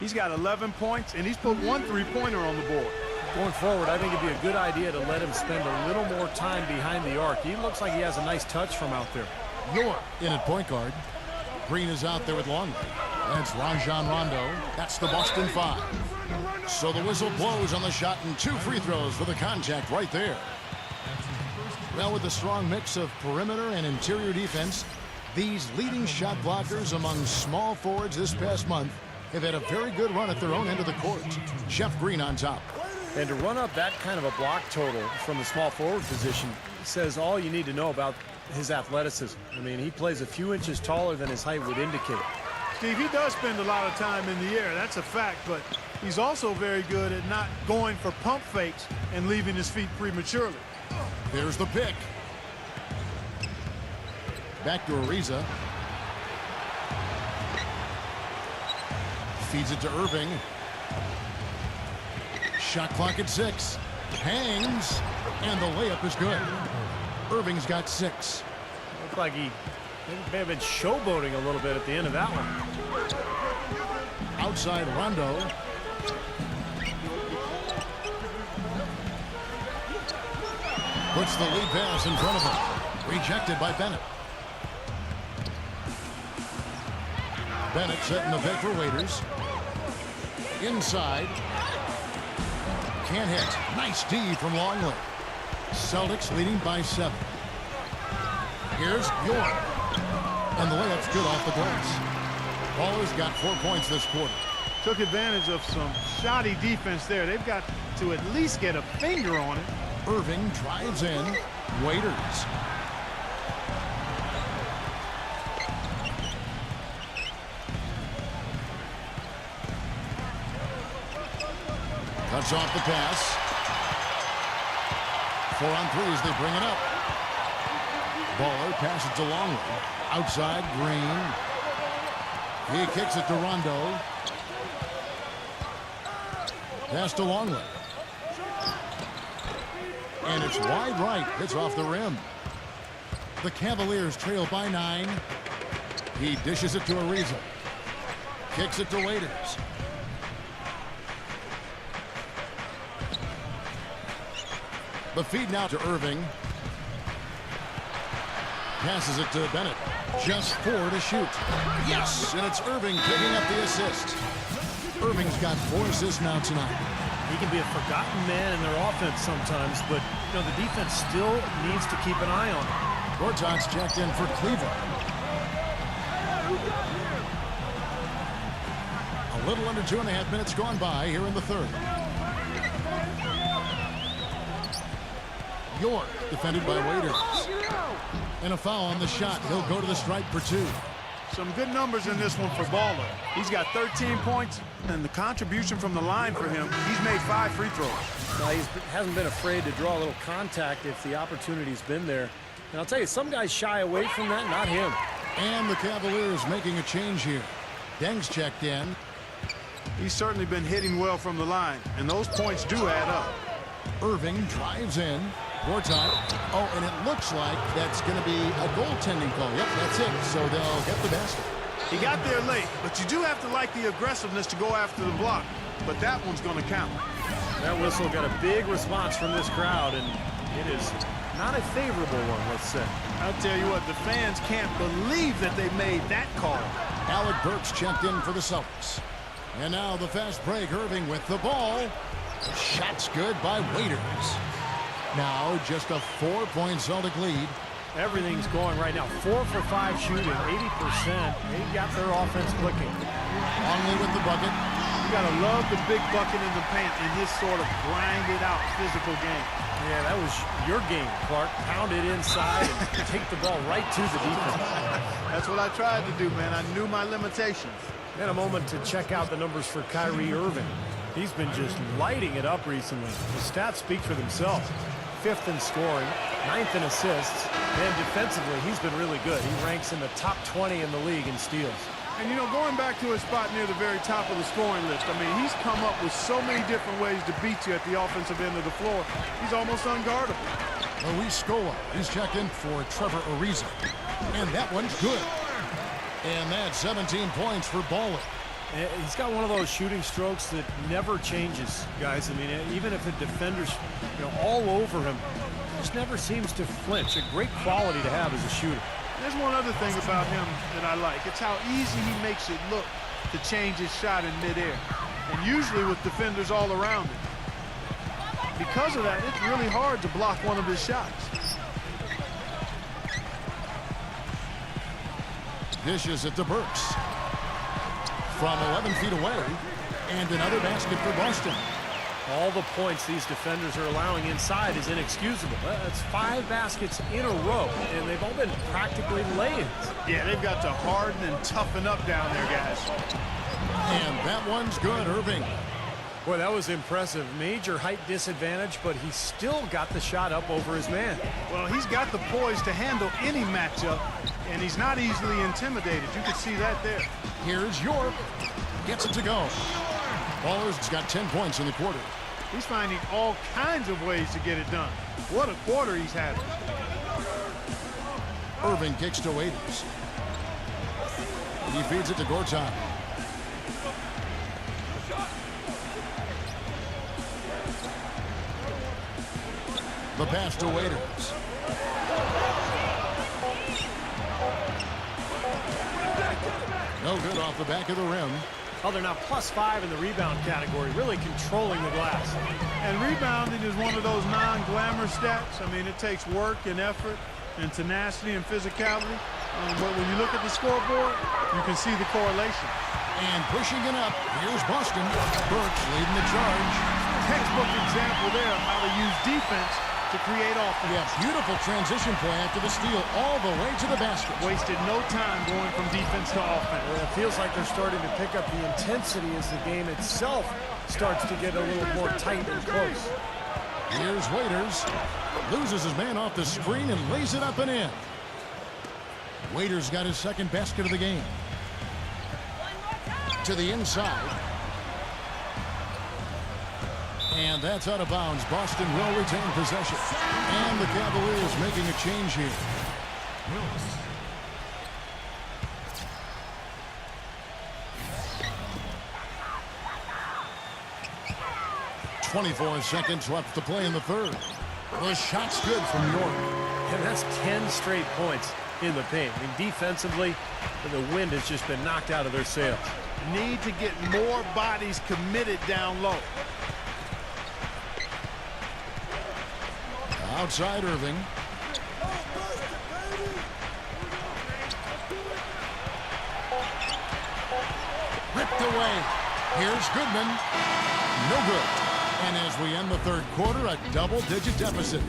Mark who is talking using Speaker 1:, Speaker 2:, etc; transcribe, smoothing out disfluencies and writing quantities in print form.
Speaker 1: He's got 11 points, and he's put 1 3-pointer on the board.
Speaker 2: Going forward, I think it'd be a good idea to let him spend a little more time behind the arc. He looks like he has a nice touch from out there.
Speaker 3: York in at point guard. Green is out there with Longley. That's Rajon Rondo. That's the Boston 5. So the whistle blows on the shot, and 2 free throws for the contact right there. Well, with a strong mix of perimeter and interior defense, these leading shot blockers among small forwards this past month have had a very good run at their own end of the court. Jeff Green on top.
Speaker 2: And to run up that kind of a block total from the small forward position says all you need to know about his athleticism. I mean, he plays a few inches taller than his height would indicate.
Speaker 1: Steve, he does spend a lot of time in the air. That's a fact, but he's also very good at not going for pump fakes and leaving his feet prematurely.
Speaker 3: There's the pick. Back to Ariza. Feeds it to Irving. Shot clock at 6. Hangs, and the layup is good. Irving's got 6.
Speaker 2: Looked like he may have been showboating a little bit at the end of that one.
Speaker 3: Outside Rondo. Puts the lead pass in front of him. Rejected by Bennett. Bennett setting the pick for Waiters. Inside. Can't hit. Nice D from Longley. Celtics leading by 7. Here's York. And the layup's good off the glass. Baller's got 4 points this quarter.
Speaker 1: Took advantage of some shoddy defense there. They've got to at least get a finger on it.
Speaker 3: Irving drives in. Waiters. Cuts off the pass. 4 on 3 as they bring it up. Baller passes to Longley. Outside, Green. He kicks it to Rondo. Pass to Longley. And it's wide right. Hits off the rim. The Cavaliers trail by 9. He dishes it to Ariza. Kicks it to Waiters. The feed now to Irving. Passes it to Bennett. Just 4 to shoot. Yes, and it's Irving picking up the assist. Irving's got 4 assists now tonight.
Speaker 2: He can be a forgotten man in their offense sometimes, but you know the defense still needs to keep an eye on him.
Speaker 3: Gortat's checked in for Cleveland. A little under 2.5 minutes gone by here in the third. York defended by Waiters. And a foul on the shot. He'll go to the stripe for 2.
Speaker 1: Some good numbers in this one for Baller. He's got 13 points, and the contribution from the line for him, he's made 5 free throws.
Speaker 2: Now, he hasn't been afraid to draw a little contact if the opportunity's been there. And I'll tell you, some guys shy away from that, not him.
Speaker 3: And the Cavaliers making a change here. Deng's checked in.
Speaker 1: He's certainly been hitting well from the line, and those points do add up.
Speaker 3: Irving drives in. Gortat. Oh, and it looks like that's going to be a goaltending call. Yep, that's it. So they'll get the basket.
Speaker 1: He got there late, but you do have to like the aggressiveness to go after the block. But that one's going to count.
Speaker 2: That whistle got a big response from this crowd, and it is not a favorable one, let's say.
Speaker 1: I'll tell you what, the fans can't believe that they made that call.
Speaker 3: Alec Burks checked in for the Celtics. And now the fast break. Irving with the ball. Shot's good by Waiters. Now just a 4-point Celtic lead.
Speaker 2: Everything's going right now. 4 for 5 shooting, 80%. They got their offense clicking.
Speaker 3: Longley with the bucket.
Speaker 1: You got to love the big bucket in the paint in this sort of grinded out physical game.
Speaker 2: Yeah, that was your game, Clark. Pound it inside and take the ball right to the defense.
Speaker 1: That's what I tried to do, man. I knew my limitations.
Speaker 2: And a moment to check out the numbers for Kyrie Irving. He's been just lighting it up recently. The stats speak for themselves. 5th in scoring, 9th in assists, and defensively, he's been really good. He ranks in the top 20 in the league in steals.
Speaker 1: And, you know, going back to his spot near the very top of the scoring list, I mean, he's come up with so many different ways to beat you at the offensive end of the floor. He's almost unguardable.
Speaker 3: R.ricco, he's checked in for Trevor Ariza. And that one's good. And that's 17 points for Baller.
Speaker 2: He's got one of those shooting strokes that never changes, guys. I mean, even if the defender's all over him, just never seems to flinch. A great quality to have as a shooter.
Speaker 1: There's one other thing about him that I like. It's how easy he makes it look to change his shot in midair, and usually with defenders all around him. Because of that, it's really hard to block one of his shots.
Speaker 3: Dishes it to Burks. From 11 feet away, and another basket for Boston.
Speaker 2: All the points these defenders are allowing inside is inexcusable. That's 5 baskets in a row, and they've all been practically lay-ins.
Speaker 1: Yeah, they've got to harden and toughen up down there, guys.
Speaker 3: And that one's good, Irving.
Speaker 2: Boy, that was impressive. Major height disadvantage, but he still got the shot up over his man.
Speaker 1: Well, he's got the poise to handle any matchup, and he's not easily intimidated. You can see that there.
Speaker 3: Here's York. Gets it to go. Baller's got 10 points in the quarter.
Speaker 1: He's finding all kinds of ways to get it done. What a quarter he's having.
Speaker 3: Irving kicks to Waiters. He feeds it to Gortat. The pass to Waiters. No good off the back of the rim.
Speaker 2: Oh, they're now +5 in the rebound category, really controlling the glass.
Speaker 1: And rebounding is one of those non-glamour stats. I mean, it takes work and effort and tenacity and physicality. But when you look at the scoreboard, you can see the correlation.
Speaker 3: And pushing it up, here's Boston. Burks leading the charge.
Speaker 1: Textbook example there of how to use defense to create offense.
Speaker 3: Yeah, beautiful transition play after the steal all the way to the basket.
Speaker 1: Wasted no time going from defense to offense.
Speaker 2: Well, it feels like they're starting to pick up the intensity as the game itself starts to get a little more tight and close.
Speaker 3: Here's Waiters. Loses his man off the screen and lays it up and in. Waiters got his second basket of the game. To the inside. And that's out of bounds. Boston will retain possession. And the Cavaliers making a change here. 24 seconds left to play in the third. The shot's good from York.
Speaker 2: And that's 10 straight points in the paint. I mean, defensively, the wind has just been knocked out of their sails.
Speaker 1: Need to get more bodies committed down low.
Speaker 3: Outside Irving. Ripped away. Here's Goodman. No good. And as we end the third quarter, a double-digit deficit.